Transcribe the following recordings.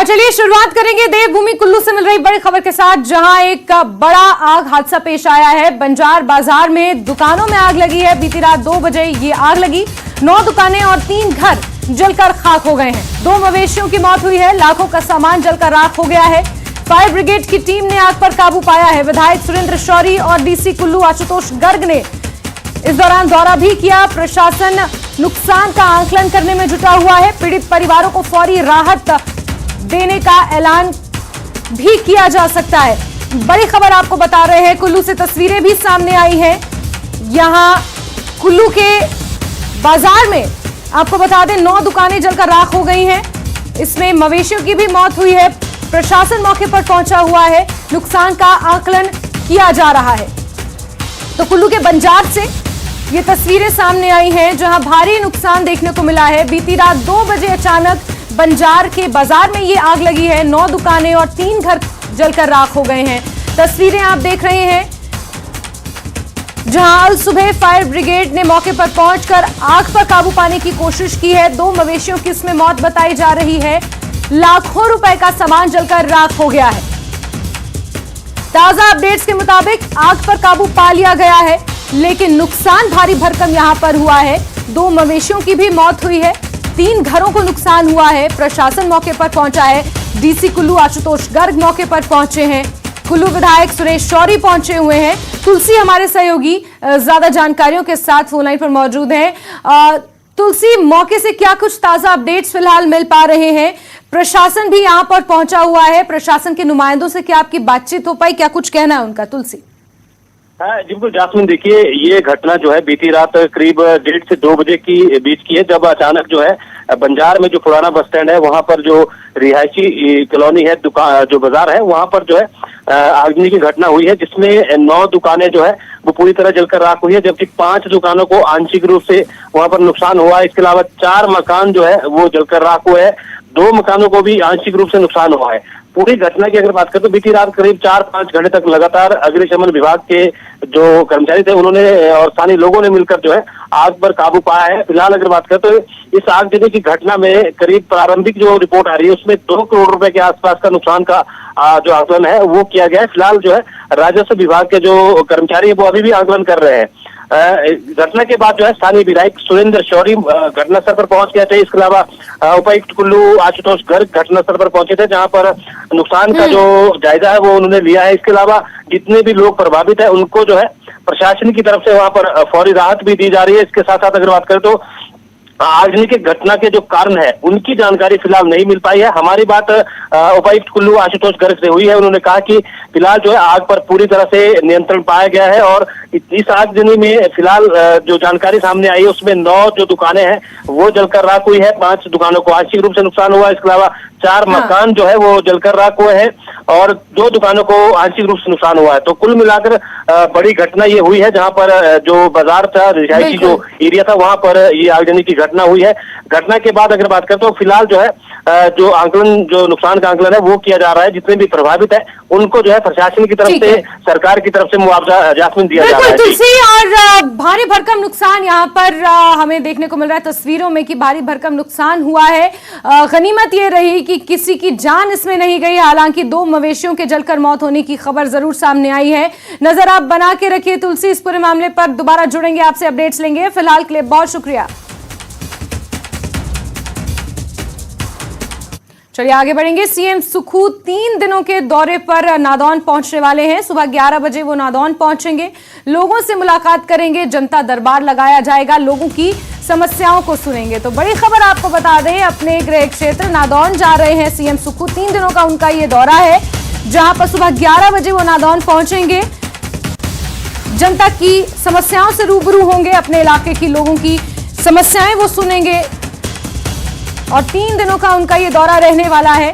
और चलिए शुरुआत करेंगे देवभूमि कुल्लू से मिल रही बड़ी खबर के साथ, जहां एक बड़ा आग हादसा पेश आया है। बंजार बाजार में दुकानों में आग लगी है। बीती रात 2 बजे ये आग लगी। 9 दुकानें और 3 घर जलकर खाक हो गए हैं। 2 मवेशियों की मौत हुई है। लाखों का सामान जलकर राख हो गया है। फायर ब्रिगेड की टीम ने आग पर काबू पाया है। विधायक सुरेंद्र शौरी और डीसी कुल्लू आशुतोष गर्ग ने इस दौरान दौरा भी किया। प्रशासन नुकसान का आंकलन करने में जुटा हुआ है। पीड़ित परिवारों को फौरी राहत देने का ऐलान भी किया जा सकता है। बड़ी खबर आपको बता रहे हैं, कुल्लू से तस्वीरें भी सामने आई हैं। यहां कुल्लू के बाजार में आपको बता दें 9 दुकानें जलकर राख हो गई हैं। इसमें मवेशियों की भी मौत हुई है। प्रशासन मौके पर पहुंचा हुआ है। नुकसान का आकलन किया जा रहा है। तो कुल्लू के बंजार से ये तस्वीरें सामने आई हैं, जहां भारी नुकसान देखने को मिला है। बीती रात 2 बजे अचानक बंजार के बाजार में ये आग लगी है। 9 दुकानें और 3 घर जलकर राख हो गए हैं। तस्वीरें आप देख रहे हैं, जहां अल सुबह फायर ब्रिगेड ने मौके पर पहुंचकर आग पर काबू पाने की कोशिश की है। 2 मवेशियों की इसमें मौत बताई जा रही है। लाखों रुपए का सामान जलकर राख हो गया है। ताजा अपडेट्स के मुताबिक आग पर काबू पा लिया गया है, लेकिन नुकसान भारी भरकम यहां पर हुआ है। 2 मवेशियों की भी मौत हुई है। 3 घरों को नुकसान हुआ है। प्रशासन मौके पर पहुंचा है। डीसी कुल्लू आशुतोष गर्ग मौके पर पहुंचे हैं। कुल्लू विधायक सुरेश शौरी पहुंचे हुए हैं। तुलसी हमारे सहयोगी ज्यादा जानकारियों के साथ फोन लाइन पर मौजूद हैं। तुलसी, मौके से क्या कुछ ताजा अपडेट्स फिलहाल मिल पा रहे हैं? प्रशासन भी यहां पर पहुंचा हुआ है। प्रशासन के नुमाइंदों से क्या आपकी बातचीत हो पाई? क्या कुछ कहना है उनका? तुलसी। हाँ जी बिल्कुल जासमीन, देखिए ये घटना जो है बीती रात करीब 1:30 से 2 बजे की बीच की है, जब अचानक जो है बंजार में जो पुराना बस स्टैंड है वहां पर जो रिहायशी कॉलोनी है, दुकान जो बाजार है वहां पर जो है आगजनी की घटना हुई है, जिसमें 9 दुकानें जो है वो पूरी तरह जलकर राख हुई है, जबकि 5 दुकानों को आंशिक रूप से वहां पर नुकसान हुआ है। इसके अलावा 4 मकान जो है वो जलकर राख हुए हैं। 2 मकानों को भी आंशिक रूप से नुकसान हुआ है। पूरी घटना की अगर बात करें तो बीती रात करीब 4-5 घंटे तक लगातार अग्निशमन विभाग के जो कर्मचारी थे उन्होंने और स्थानीय लोगों ने मिलकर जो है आग पर काबू पाया है। फिलहाल अगर बात करें तो इस आगजनी की घटना में करीब प्रारंभिक जो रिपोर्ट आ रही है उसमें 2 करोड़ रुपए के आसपास का नुकसान का जो आकलन है वो किया गया है। फिलहाल जो है राजस्व विभाग के जो कर्मचारी है वो अभी भी आकलन कर रहे हैं। घटना के बाद जो है स्थानीय विधायक सुरेंद्र शौरी घटनास्थल पर पहुंच गए थे। इसके अलावा उपायुक्त कुल्लू आशुतोष गर्ग घटनास्थल पर पहुंचे थे, जहां पर नुकसान का जो जायजा है वो उन्होंने लिया है। इसके अलावा जितने भी लोग प्रभावित है उनको जो है प्रशासन की तरफ से वहां पर फौरी राहत भी दी जा रही है। इसके साथ साथ अगर बात करें तो आगजनी की घटना के जो कारण है उनकी जानकारी फिलहाल नहीं मिल पाई है। हमारी बात उपायुक्त कुल्लू आशुतोष गर्ग से हुई है। उन्होंने कहा कि फिलहाल जो है आग पर पूरी तरह से नियंत्रण पाया गया है और इस आगजनी में फिलहाल जो जानकारी सामने आई है उसमें 9 जो दुकानें हैं वो जलकर राख हुई है। 5 दुकानों को आंशिक रूप से नुकसान हुआ है। इसके अलावा 4 मकान जो है वो जलकर राख हुए हैं और 2 दुकानों को आंशिक रूप से नुकसान हुआ है। तो कुल मिलाकर बड़ी घटना ये हुई है, जहां पर जो बाजार था, रिहायशी जो एरिया था वहां पर ये आगजनी की घटना हुई है। घटना के बाद अगर बात करें तो फिलहाल जो है जो आंकलन, जो नुकसान का आंकलन है वो किया जा रहा है। जितने भी प्रभावित है उनको जो है प्रशासन की तरफ से, सरकार की तरफ से मुआवजा जासमीन दिया जा रहा है। तुलसी, और भारी भरकम नुकसान यहाँ पर हमें देखने को मिल रहा है तस्वीरों में कि भारी भरकम नुकसान हुआ है। गनीमत ये रही कि किसी की जान इसमें नहीं गई। हालांकि 2 मवेशियों के जलकर मौत होने की खबर जरूर सामने आई है। नजर आप बना के रखिए तुलसी, इस पूरे मामले पर दोबारा जुड़ेंगे, आपसे अपडेट्स लेंगे। फिलहाल के लिए बहुत शुक्रिया। चलिए आगे बढ़ेंगे। सीएम सुक्खू 3 दिनों के दौरे पर नादौन पहुंचने वाले हैं। सुबह 11 बजे वो नादौन पहुंचेंगे, लोगों से मुलाकात करेंगे, जनता दरबार लगाया जाएगा, लोगों की समस्याओं को सुनेंगे। तो बड़ी खबर आपको बता दें, अपने गृह क्षेत्र नादौन जा रहे हैं सीएम सुक्खू। 3 दिनों का उनका ये दौरा है, जहां पर सुबह 11 बजे वो नादौन पहुंचेंगे, जनता की समस्याओं से रूबरू होंगे, अपने इलाके की लोगों की समस्याएं वो सुनेंगे और 3 दिनों का उनका ये दौरा रहने वाला है।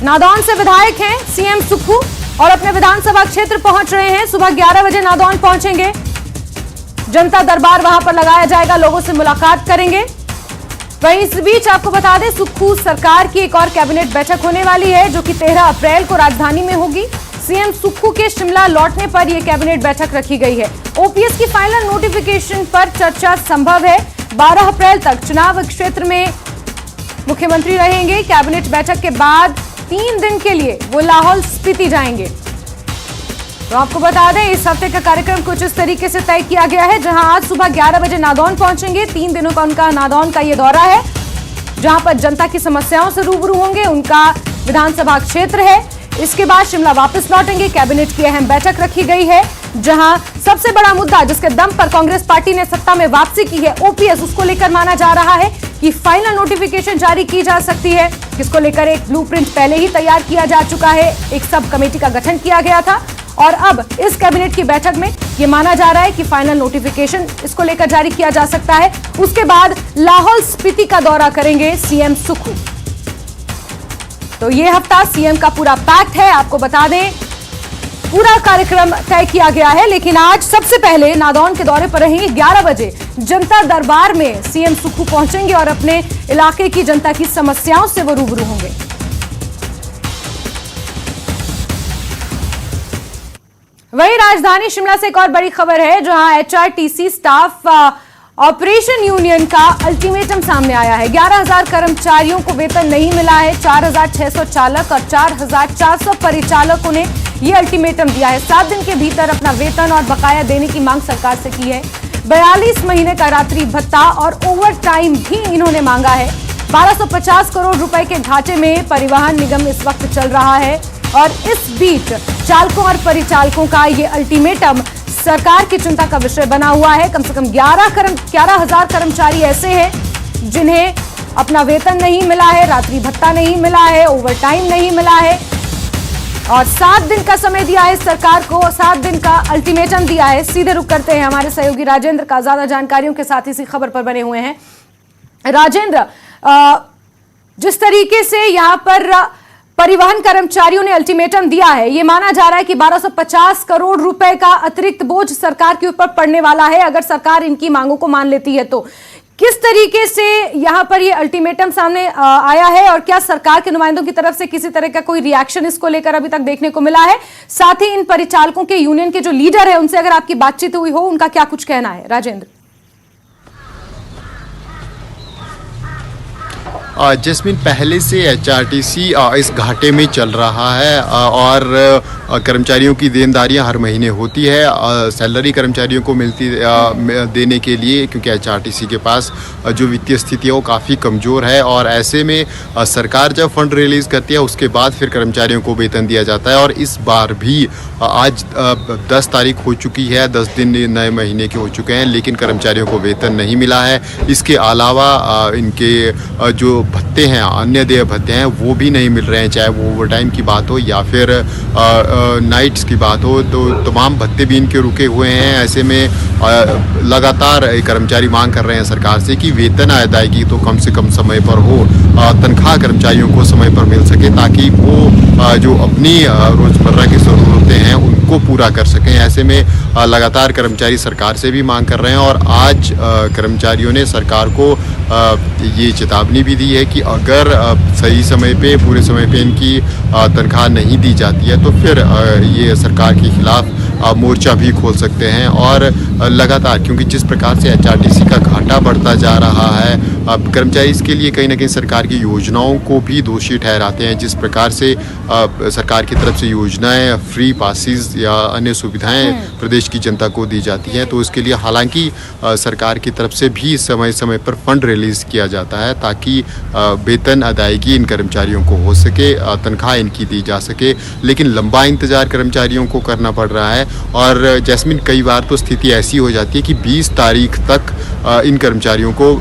नादौन से विधायक हैं सीएम सुक्खू और अपने विधानसभा क्षेत्र पहुंच रहे हैं। सुबह 11 बजे नादौन पहुंचेंगे, जनता दरबार वहां पर लगाया जाएगा, लोगों से मुलाकात करेंगे। वहीं इस बीच आपको बता दें, सुक्खू सरकार की एक और कैबिनेट बैठक होने वाली है, जो कि 13 अप्रैल को राजधानी में होगी। सीएम सुक्खू के शिमला लौटने पर यह कैबिनेट बैठक रखी गई है। ओपीएस की फाइनल नोटिफिकेशन पर चर्चा संभव है। 12 अप्रैल तक चुनाव क्षेत्र में मुख्यमंत्री रहेंगे। कैबिनेट बैठक के बाद 3 दिन के लिए वो लाहौल स्पीति जाएंगे। तो आपको बता दें, इस हफ्ते का कार्यक्रम कुछ इस तरीके से तय किया गया है, जहां आज सुबह 11 बजे नादौन पहुंचेंगे। 3 दिनों का उनका नादौन का ये दौरा है, जहां पर जनता की समस्याओं से रूबरू होंगे। उनका विधानसभा क्षेत्र है। इसके बाद शिमला वापस लौटेंगे। कैबिनेट की अहम बैठक रखी गई है, जहां सबसे बड़ा मुद्दा जिसके दम पर कांग्रेस पार्टी ने सत्ता में वापसी की है, ओपीएस, उसको लेकर माना जा रहा है कि फाइनल नोटिफिकेशन जारी की जा सकती है, जिसको लेकर एक ब्लूप्रिंट पहले ही तैयार किया जा चुका है। एक सब कमेटी का गठन किया गया था और अब इस कैबिनेट की बैठक में यह माना जा रहा है कि फाइनल नोटिफिकेशन इसको लेकर जारी किया जा सकता है। उसके बाद लाहौल स्पीति का दौरा करेंगे सीएम सुक्खू। तो ये हफ्ता सीएम का पूरा पैक्ड है। आपको बता दें, पूरा कार्यक्रम तय किया गया है, लेकिन आज सबसे पहले नादौन के दौरे पर रहेंगे। 11 बजे जनता दरबार में सीएम सुक्खू पहुंचेंगे और अपने इलाके की जनता की समस्याओं से वो रूबरू होंगे। वहीं राजधानी शिमला से एक और बड़ी खबर है, जहां एचआरटीसी स्टाफ ऑपरेशन यूनियन का अल्टीमेटम सामने आया है। 11,000 कर्मचारियों को वेतन नहीं मिला है। 4,600 चालक और 4,400 परिचालकों ने यह अल्टीमेटम दिया है। 7 दिन के भीतर अपना वेतन और बकाया देने की मांग सरकार से की है। 42 महीने का रात्रि भत्ता और ओवर टाइम भी इन्होंने मांगा है। 1250 करोड़ रुपए के घाटे में परिवहन निगम इस वक्त चल रहा है और इस बीच चालकों और परिचालकों का ये अल्टीमेटम सरकार की चिंता का विषय बना हुआ है। कम से कम 11,000 कर्मचारी ऐसे हैं जिन्हें अपना वेतन नहीं मिला है, रात्रि भत्ता नहीं मिला है, ओवर टाइम नहीं मिला है और 7 दिन का समय दिया है सरकार को, 7 दिन का अल्टीमेटम दिया है। सीधे रुख करते हैं हमारे सहयोगी राजेंद्र का, ज्यादा जानकारियों के साथ इसी खबर पर बने हुए हैं। राजेंद्र, जिस तरीके से यहां पर परिवहन कर्मचारियों ने अल्टीमेटम दिया है, ये माना जा रहा है कि 1250 करोड़ रुपए का अतिरिक्त बोझ सरकार के ऊपर पड़ने वाला है अगर सरकार इनकी मांगों को मान लेती है। तो किस तरीके से यहां पर ये अल्टीमेटम सामने आया है और क्या सरकार के नुमाइंदों की तरफ से किसी तरह का कोई रिएक्शन इसको लेकर अभी तक देखने को मिला है? साथ ही इन परिचालकों के यूनियन के जो लीडर है उनसे अगर आपकी बातचीत हुई हो, उनका क्या कुछ कहना है? राजेंद्र। जैस्मिन, पहले से एचआरटीसी इस घाटे में चल रहा है और कर्मचारियों की देनदारियां हर महीने होती है। सैलरी कर्मचारियों को मिलती देने के लिए, क्योंकि एचआरटीसी के पास जो वित्तीय स्थिति है वो काफ़ी कमज़ोर है और ऐसे में सरकार जब फंड रिलीज़ करती है उसके बाद फिर कर्मचारियों को वेतन दिया जाता है। और इस बार भी आज 10 तारीख हो चुकी है, 10 दिन नए महीने के हो चुके हैं, लेकिन कर्मचारियों को वेतन नहीं मिला है। इसके अलावा इनके जो भत्ते हैं, अन्य देय भत्ते हैं, वो भी नहीं मिल रहे हैं, चाहे वो ओवर टाइम की बात हो या फिर नाइट्स की बात हो। तो तमाम भत्ते भी इनके रुके हुए हैं। ऐसे में लगातार कर्मचारी मांग कर रहे हैं सरकार से कि वेतन अदायगी तो कम से कम समय पर हो, तनख्वाह कर्मचारियों को समय पर मिल सके, ताकि वो जो अपनी रोज़मर्रा की ज़रूरतें हैं उनको पूरा कर सकें। ऐसे में लगातार कर्मचारी सरकार से भी मांग कर रहे हैं और आज कर्मचारियों ने सरकार को ये चेतावनी भी दी है कि अगर सही समय पे, पूरे समय पे इनकी तनख्वाह नहीं दी जाती है तो फिर ये सरकार के खिलाफ मोर्चा भी खोल सकते हैं। और लगातार, क्योंकि जिस प्रकार से एचआरटीसी का घाटा बढ़ता जा रहा है, कर्मचारी इसके लिए कहीं ना कहीं सरकार की योजनाओं को भी दोषी ठहराते हैं। जिस प्रकार से सरकार की तरफ से योजनाएं, फ्री पासिस या अन्य सुविधाएं प्रदेश की जनता को दी जाती हैं, तो इसके लिए हालांकि सरकार की तरफ से भी समय समय पर फंड रिलीज़ किया जाता है ताकि वेतन अदायगी इन कर्मचारियों को हो सके, तनख्वाह इनकी दी जा सके, लेकिन लंबा इंतज़ार कर्मचारियों को करना पड़ रहा है। और जैस्मिन, कई बार तो स्थिति ऐसी हो जाती है कि 20 तारीख तक इन कर्मचारियों को,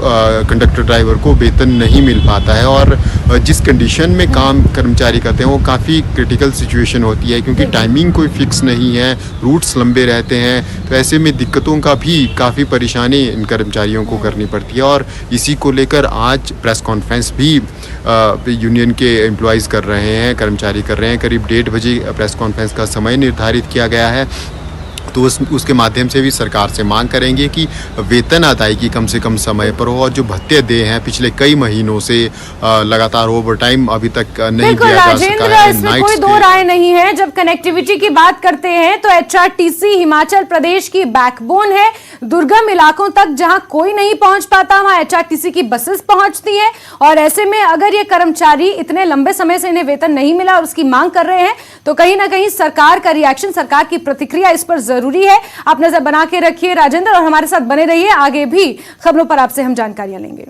कंडक्टर ड्राइवर को वेतन नहीं मिल पाता है और जिस कंडीशन में काम कर्मचारी करते हैं वो काफ़ी क्रिटिकल सिचुएशन होती है, क्योंकि टाइमिंग कोई फिक्स नहीं है, रूट्स लंबे रहते हैं। तो ऐसे में दिक्कतों का भी काफ़ी परेशानी इन कर्मचारियों को करनी पड़ती है और इसी को लेकर आज प्रेस कॉन्फ्रेंस भी यूनियन के एम्प्लॉयज़ कर रहे हैं, कर्मचारी कर रहे हैं। करीब 1:30 बजे प्रेस कॉन्फ्रेंस का समय निर्धारित किया गया है। तो उसके माध्यम से भी सरकार से मांग करेंगे कि वेतन अदायगी कम से कम समय पर हो और जो भत्ते दे हैं पिछले कई महीनों से लगातार ओवर टाइम अभी तक नहीं दिया जा सका है। इसमें कोई दो राय नहीं है। जब कनेक्टिविटी की बात करते हैं तो एचआरटीसी हिमाचल प्रदेश की बैकबोन है। दुर्गम इलाकों तक जहां कोई नहीं पहुंच पाता वहां एचआरटीसी की बसेस पहुंचती है। और ऐसे में अगर ये कर्मचारी इतने लंबे समय से इन्हें वेतन नहीं मिला और उसकी मांग कर रहे हैं तो कहीं ना कहीं सरकार का रिएक्शन, सरकार की प्रतिक्रिया इस पर जरूरी है। आप नजर बना के रखिए राजेंद्र, और हमारे साथ बने रहिए, आगे भी खबरों पर आपसे हम जानकारियां लेंगे।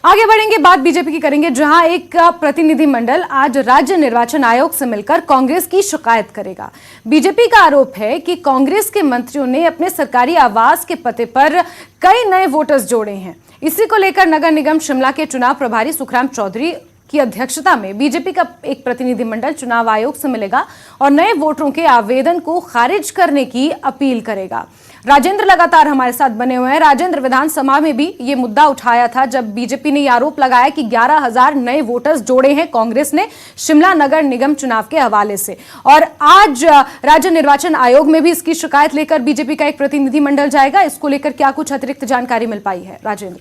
आगे बढ़ेंगे, बात बीजेपी की करेंगे, जहां एक प्रतिनिधिमंडल आज राज्य निर्वाचन आयोग से मिलकर कांग्रेस की शिकायत करेगा। बीजेपी का आरोप है कि कांग्रेस के मंत्रियों ने अपने सरकारी आवास के पते पर कई नए वोटर्स जोड़े हैं। इसी को लेकर नगर निगम शिमला के चुनाव प्रभारी सुखराम चौधरी की अध्यक्षता में बीजेपी का एक प्रतिनिधिमंडल चुनाव आयोग से मिलेगा और नए वोटरों के आवेदन को खारिज करने की अपील करेगा। राजेंद्र लगातार हमारे साथ बने हुए हैं। राजेंद्र, विधानसभा में भी ये मुद्दा उठाया था जब बीजेपी ने आरोप लगाया कि 11,000 नए वोटर्स जोड़े हैं कांग्रेस ने शिमला नगर निगम चुनाव के हवाले से, और आज राज्य निर्वाचन आयोग में भी इसकी शिकायत लेकर बीजेपी का एक प्रतिनिधिमंडल जाएगा। इसको लेकर क्या कुछ अतिरिक्त जानकारी मिल पाई है Rajendra?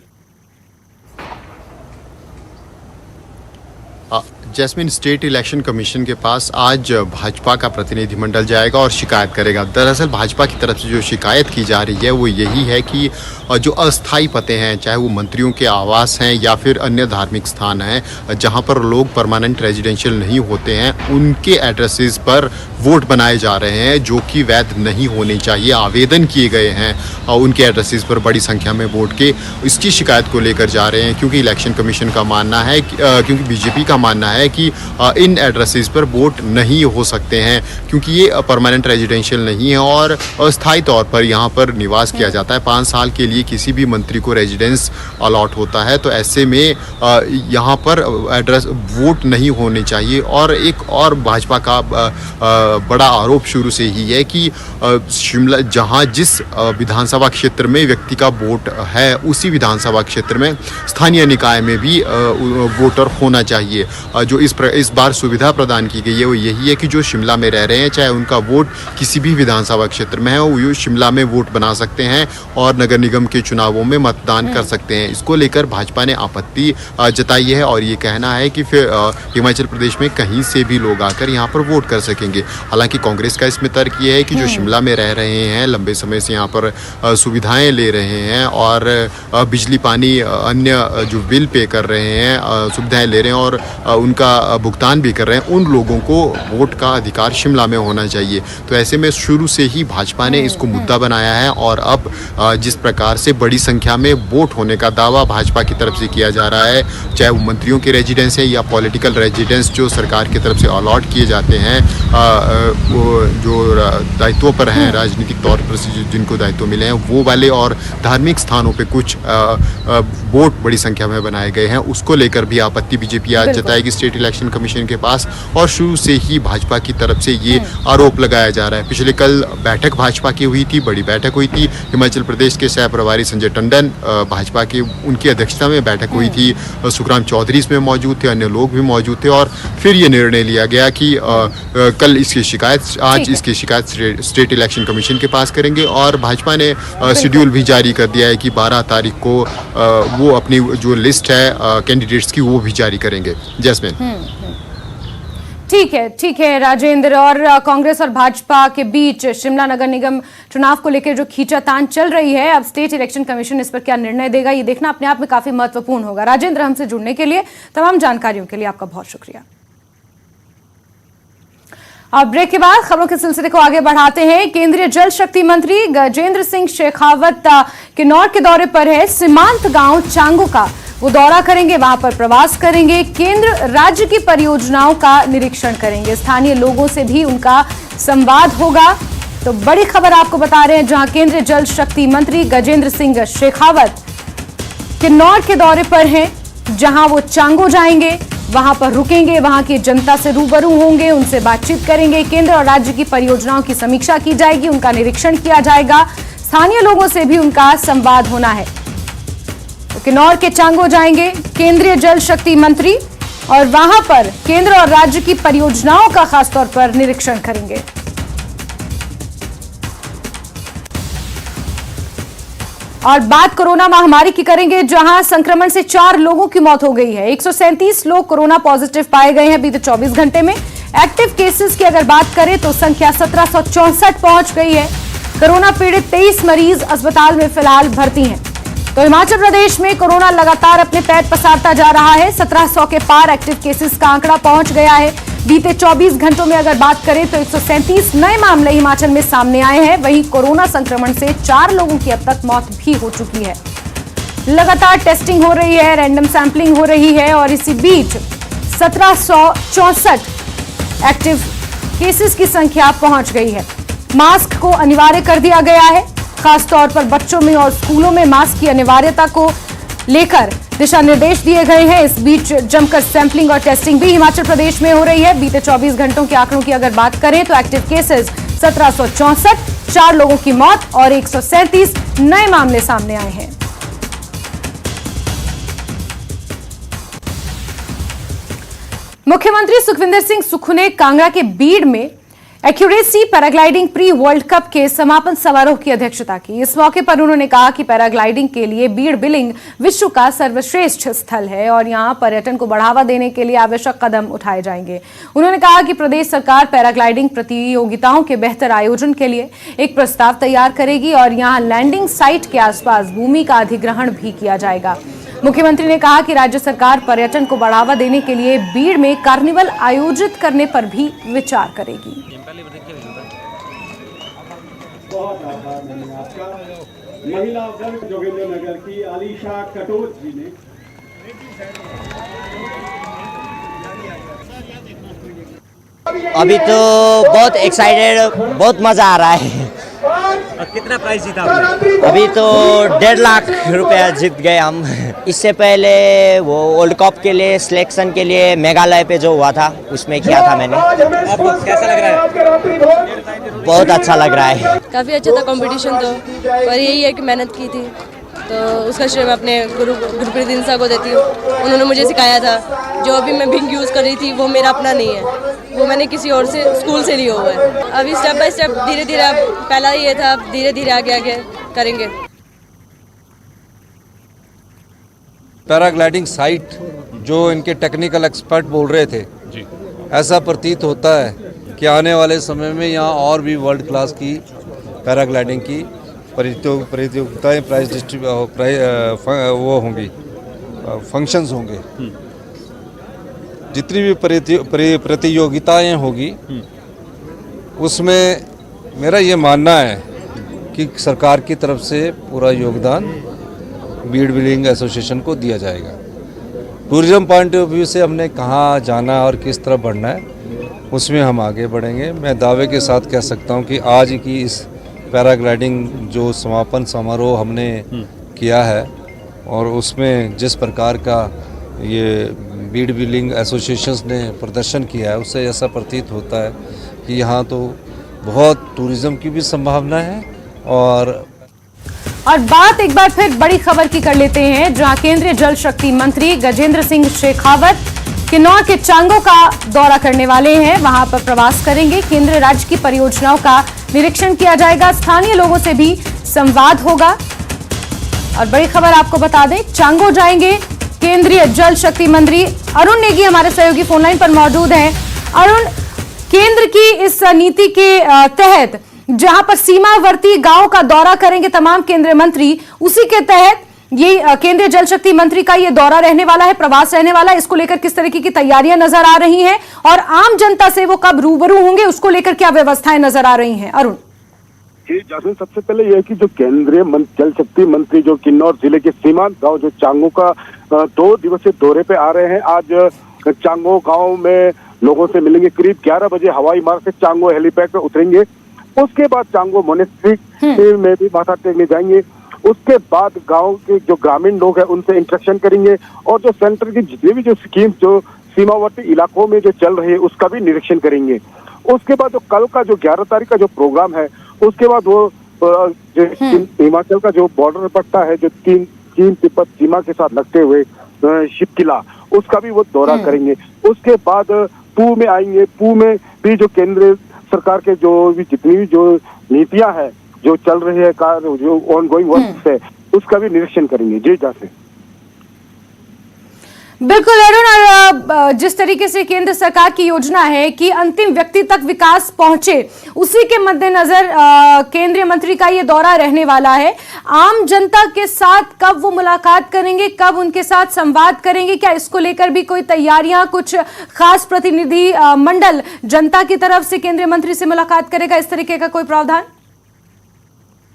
Jasmine, state election commission के पास आज भाजपा का प्रतिनिधिमंडल जाएगा और शिकायत करेगा। दरअसल भाजपा की तरफ से जो शिकायत की जा रही है वो यही है कि जो अस्थायी पते हैं, चाहे वो मंत्रियों के आवास हैं या फिर अन्य धार्मिक स्थान हैं जहां पर लोग परमानेंट रेजिडेंशियल नहीं होते हैं, उनके एड्रेसेस पर वोट बनाए जा रहे हैं जो कि वैध नहीं होने चाहिए। आवेदन किए गए हैं उनके एड्रेसेस पर बड़ी संख्या में वोट के, इसकी शिकायत को लेकर जा रहे हैं क्योंकि इलेक्शन कमीशन का मानना है क्योंकि बीजेपी का मानना है कि इन एड्रेसेस पर वोट नहीं हो सकते हैं क्योंकि ये परमानेंट रेजिडेंशियल नहीं है और अस्थायी तौर पर यहाँ पर निवास किया जाता है। 5 साल के लिए किसी भी मंत्री को रेजिडेंस अलॉट होता है, तो ऐसे में यहाँ पर एड्रेस वोट नहीं होने चाहिए। और एक और भाजपा का बड़ा आरोप शुरू से ही है कि शिमला जहाँ जिस विधानसभा क्षेत्र में व्यक्ति का वोट है उसी विधानसभा क्षेत्र में स्थानीय निकाय में भी वोटर होना चाहिए। जो इस बार सुविधा प्रदान की गई है वो यही है कि जो शिमला में रह रहे हैं, चाहे उनका वोट किसी भी विधानसभा क्षेत्र में है, वो शिमला में वोट बना सकते हैं और नगर निगम के चुनावों में मतदान कर सकते हैं। इसको लेकर भाजपा ने आपत्ति जताई है और ये कहना है कि फिर हिमाचल प्रदेश में कहीं से भी लोग आकर यहाँ पर वोट कर सकेंगे। हालांकि कांग्रेस का इसमें तर्क ये है कि जो शिमला में रह रहे हैं, लंबे समय से यहाँ पर सुविधाएं ले रहे हैं और बिजली पानी अन्य जो बिल पे कर रहे हैं, सुविधाएं ले रहे हैं और उनका भुगतान भी कर रहे हैं, उन लोगों को वोट का अधिकार शिमला में होना चाहिए। तो ऐसे में शुरू से ही भाजपा ने इसको मुद्दा बनाया है और अब जिस प्रकार से बड़ी संख्या में वोट होने का दावा भाजपा की तरफ से किया जा रहा है, चाहे वो मंत्रियों के रेजिडेंस है या पॉलिटिकल रेजिडेंस जो सरकार की तरफ से अलॉट किए जाते हैं, वो जो दायित्वों पर हैं, राजनीतिक तौर पर जिनको दायित्व मिले हैं वो वाले, और धार्मिक स्थानों पे कुछ वोट बड़ी संख्या में बनाए गए हैं, उसको लेकर भी आपत्ति बीजेपी आज जताएगी स्टेट इलेक्शन कमीशन के पास। और शुरू से ही भाजपा की तरफ से ये आरोप लगाया जा रहा है। पिछले कल बैठक भाजपा की हुई थी, बड़ी बैठक हुई थी, हिमाचल प्रदेश के सह प्रभारी संजय टंडन भाजपा के उनकी अध्यक्षता में बैठक हुई थी, सुखराम चौधरी इसमें मौजूद थे, अन्य लोग भी मौजूद थे और फिर ये निर्णय लिया गया कि कल इसकी शिकायत आज इसकी शिकायत स्टेट इलेक्शन कमीशन के पास करेंगे। और भाजपा ने शेड्यूल भी जारी कर दिया है कि 12 तारीख को वो अपनी जो लिस्ट है कैंडिडेट्स की वो भी जारी करेंगे। जैस्मिन, ठीक है राजेंद्र, और कांग्रेस और भाजपा के बीच शिमला नगर निगम चुनाव को लेकर जो खींचातान चल रही है, अब स्टेट इलेक्शन कमीशन इस पर क्या निर्णय देगा ये देखना अपने आप में काफी महत्वपूर्ण होगा। राजेंद्र, हमसे जुड़ने के लिए, तमाम जानकारियों के लिए आपका बहुत शुक्रिया। अब ब्रेक के बाद खबरों के सिलसिले को आगे बढ़ाते हैं। केंद्रीय जल शक्ति मंत्री गजेंद्र सिंह शेखावत किन्नौर के दौरे पर है। सीमांत गांव चांगो का वो दौरा करेंगे, वहां पर प्रवास करेंगे, केंद्र राज्य की परियोजनाओं का निरीक्षण करेंगे, स्थानीय लोगों से भी उनका संवाद होगा। तो बड़ी खबर आपको बता रहे हैं, जहां केंद्रीय जल शक्ति मंत्री गजेंद्र सिंह शेखावत किन्नौर के दौरे पर हैं, जहां वो चांगो जाएंगे, वहां पर रुकेंगे, वहां की जनता से रूबरू होंगे, उनसे बातचीत करेंगे, केंद्र और राज्य की परियोजनाओं की समीक्षा की जाएगी, उनका निरीक्षण किया जाएगा, स्थानीय लोगों से भी उनका संवाद होना है। तो किन्नौर के चांगो जाएंगे केंद्रीय जल शक्ति मंत्री और वहां पर केंद्र और राज्य की परियोजनाओं का खासतौर पर निरीक्षण करेंगे। और बात कोरोना महामारी की करेंगे, जहां संक्रमण से 4 लोगों की मौत हो गई है। 137 लोग कोरोना पॉजिटिव पाए गए हैं बीते 24 घंटे में। एक्टिव केसेस की अगर बात करें तो संख्या 1764 पहुंच गई है। कोरोना पीड़ित 23 मरीज अस्पताल में फिलहाल भर्ती हैं। तो हिमाचल प्रदेश में कोरोना लगातार अपने पैर पसारता जा रहा है। 1700 के पार एक्टिव केसेस का आंकड़ा पहुंच गया है। बीते 24 घंटों में अगर बात करें तो 137 नए मामले हिमाचल में सामने आए हैं। वहीं कोरोना संक्रमण से 4 लोगों की अब तक मौत भी हो चुकी है। लगातार टेस्टिंग हो रही है, रैंडम सैंपलिंग हो रही है और इसी बीच 1764 एक्टिव केसेस की संख्या पहुंच गई है। मास्क को अनिवार्य कर दिया गया है। खासतौर पर बच्चों में और स्कूलों में मास्क की अनिवार्यता को लेकर दिशा निर्देश दिए गए हैं। इस बीच जमकर सैंपलिंग और टेस्टिंग भी हिमाचल प्रदेश में हो रही है। बीते 24 घंटों के आंकड़ों की अगर बात करें तो एक्टिव केसेस 1764, 4 लोगों की मौत और 137 नए मामले सामने आए हैं। मुख्यमंत्री सुखविंदर सिंह सुक्खू ने कांगड़ा के बीड़ में accuracy paragliding pre world cup के समापन समारोह की अध्यक्षता की। इस मौके पर उन्होंने कहा कि पैराग्लाइडिंग के लिए बीड़ बिलिंग विश्व का सर्वश्रेष्ठ स्थल है और यहां पर्यटन को बढ़ावा देने के लिए आवश्यक कदम उठाए जाएंगे। उन्होंने कहा कि प्रदेश सरकार पैराग्लाइडिंग प्रतियोगिताओं के बेहतर आयोजन के लिए एक प्रस्ताव तैयार करेगी और यहां लैंडिंग साइट के आसपास भूमि का अधिग्रहण भी किया जाएगा। मुख्यमंत्री ने कहा कि राज्य सरकार पर्यटन को बढ़ावा देने के लिए बीड़ में कार्निवल आयोजित करने पर भी विचार करेगी। बहुत आभार मैंने आपका। महिला वर्ग जोगिंद्रनगर की आलिशा कटोच जी ने अभी तो बहुत एक्साइटेड, बहुत मजा आ रहा है। और कितना प्राइस जीता आपने? अभी तो 1.5 लाख रुपया जीत गए हम। इससे पहले वो वर्ल्ड कप के लिए सिलेक्शन के लिए मेघालय पे जो हुआ था उसमें किया था मैंने। आपको कैसा लग रहा है? बहुत अच्छा लग रहा है। काफ़ी अच्छा था कंपटीशन तो, और यही है कि मेहनत की थी तो उसका श्रेय मैं अपने गुरप्रीत इंसा को देती हूँ। उन्होंने मुझे सिखाया था। जो अभी मैं बिंग यूज़ कर रही थी वो मेरा अपना नहीं है, वो मैंने किसी और से स्कूल से लिया हुआ है। अभी स्टेप बाय स्टेप धीरे धीरे, पहला ये था, धीरे धीरे आगे आगे करेंगे। पैराग्लाइडिंग साइट जो इनके टेक्निकल एक्सपर्ट बोल रहे थे जी, ऐसा प्रतीत होता है कि आने वाले समय में यहाँ और भी वर्ल्ड क्लास की पैराग्लाइडिंग की प्रतियोगिताएँ वो होंगी, फंक्शंस होंगे। जितनी भी प्रतियोगिताएँ होगी उसमें मेरा ये मानना है कि सरकार की तरफ से पूरा योगदान बीड़ बिलिंग एसोसिएशन को दिया जाएगा। टूरिज्म पॉइंट ऑफ व्यू से हमने कहाँ जाना और किस तरफ बढ़ना है उसमें हम आगे बढ़ेंगे। मैं दावे के साथ कह सकता हूँ कि आज की इस पैराग्लाइडिंग जो समापन समारोह हमने किया है और उसमें जिस प्रकार का ये बीड़ बिलिंग एसोसिएशंस ने प्रदर्शन किया है उससे ऐसा प्रतीत होता है कि यहाँ तो बहुत टूरिज्म की भी संभावना है। और बात एक बार फिर बड़ी खबर की कर लेते हैं, जहां केंद्रीय जल शक्ति मंत्री गजेंद्र सिंह शेखावत किन्नौर के चांगो का दौरा करने वाले हैं। वहां पर प्रवास करेंगे। केंद्र राज्य की परियोजनाओं का निरीक्षण किया जाएगा। स्थानीय लोगों से भी संवाद होगा। और बड़ी खबर आपको बता दें, चांगो जाएंगे केंद्रीय जल शक्ति मंत्री अरुण नेगी हमारे सहयोगी फोनलाइन पर मौजूद हैं। अरुण, केंद्र की इस नीति के तहत जहां पर सीमावर्ती गांव का दौरा करेंगे तमाम केंद्रीय मंत्री, उसी के तहत ये केंद्रीय जल शक्ति मंत्री का ये दौरा रहने वाला है, प्रवास रहने वाला है। इसको लेकर किस तरीके की तैयारियां नजर आ रही हैं और आम जनता से वो कब रूबरू होंगे, उसको लेकर क्या व्यवस्थाएं नजर आ रही हैं? अरुण जी जासमीन, सबसे पहले यह कि जो केंद्रीय जल शक्ति मंत्री जो किन्नौर जिले के सीमांत गांव जो चांगो का 2 दिवसीय दौरे पे आ रहे हैं। आज चांगो गांव में लोगों से मिलेंगे। करीब 11 बजे हवाई मार्ग से चांगो हेलीपैड पे उतरेंगे। उसके बाद चांगो मोनेस्ट्री में भी माथा टेकने जाएंगे। उसके बाद गांव के जो ग्रामीण लोग हैं उनसे इंस्ट्रक्शन करेंगे और जो सेंटर की जितनी भी जो स्कीम्स जो सीमावर्ती इलाकों में जो चल रही है उसका भी निरीक्षण करेंगे। उसके बाद जो कल का जो 11 तारीख का जो प्रोग्राम है, उसके बाद वो हिमाचल का जो बॉर्डर पट्टा है जो चीन तिब्बत सीमा के साथ लगते हुए शिपकिला, उसका भी वो दौरा करेंगे। उसके बाद पू में आएंगे। पू में भी जो केंद्र सरकार के जो भी जितनी भी जो नीतियां हैं जो चल रही है, जो ऑन गोइंग वर्क है, उसका भी निरीक्षण करेंगे। जी जासे बिल्कुल अरुण, और जिस तरीके से केंद्र सरकार की योजना है कि अंतिम व्यक्ति तक विकास पहुंचे, उसी के मद्देनजर केंद्रीय मंत्री का ये दौरा रहने वाला है। आम जनता के साथ कब वो मुलाकात करेंगे, कब उनके साथ संवाद करेंगे, क्या इसको लेकर भी कोई तैयारियां, कुछ खास प्रतिनिधि मंडल जनता की तरफ से केंद्रीय मंत्री से मुलाकात करेगा, इस तरीके का कोई प्रावधान?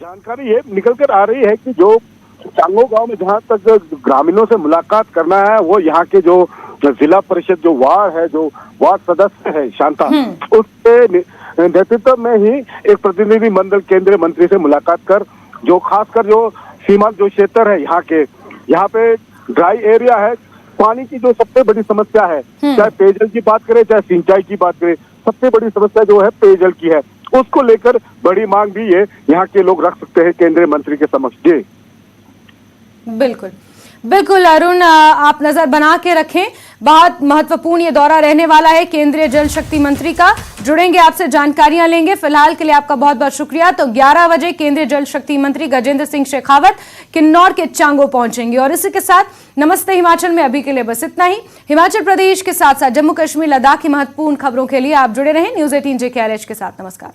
जानकारी ये निकल कर आ रही है कि जो चांगो गांव में जहां तक ग्रामीणों से मुलाकात करना है, वो यहाँ के जो जिला परिषद जो वार्ड है, जो वार्ड सदस्य है शांता, उसके नेतृत्व में ही एक प्रतिनिधि मंडल केंद्रीय मंत्री से मुलाकात कर, जो खासकर जो सीमांत जो क्षेत्र है यहाँ पे ड्राई एरिया है, पानी की जो सबसे बड़ी समस्या है, चाहे पेयजल की बात करें चाहे सिंचाई की बात करें, सबसे बड़ी समस्या जो है पेयजल की है। उसको लेकर बड़ी मांग भी ये यहाँ के लोग रख सकते हैं केंद्रीय मंत्री के समक्ष। जी बिल्कुल बिल्कुल अरुण, आप नजर बना के रखें, बहुत महत्वपूर्ण ये दौरा रहने वाला है केंद्रीय जल शक्ति मंत्री का। जुड़ेंगे आपसे, जानकारियां लेंगे। फिलहाल के लिए आपका बहुत बहुत शुक्रिया। तो 11 बजे केंद्रीय जल शक्ति मंत्री गजेंद्र सिंह शेखावत किन्नौर के चांगो पहुंचेंगे। और इसी के साथ नमस्ते हिमाचल में अभी के लिए बस इतना ही। हिमाचल प्रदेश के साथ साथ जम्मू कश्मीर, लद्दाख की महत्वपूर्ण खबरों के लिए आप जुड़े रहें न्यूज 18 JKRH के साथ। नमस्कार।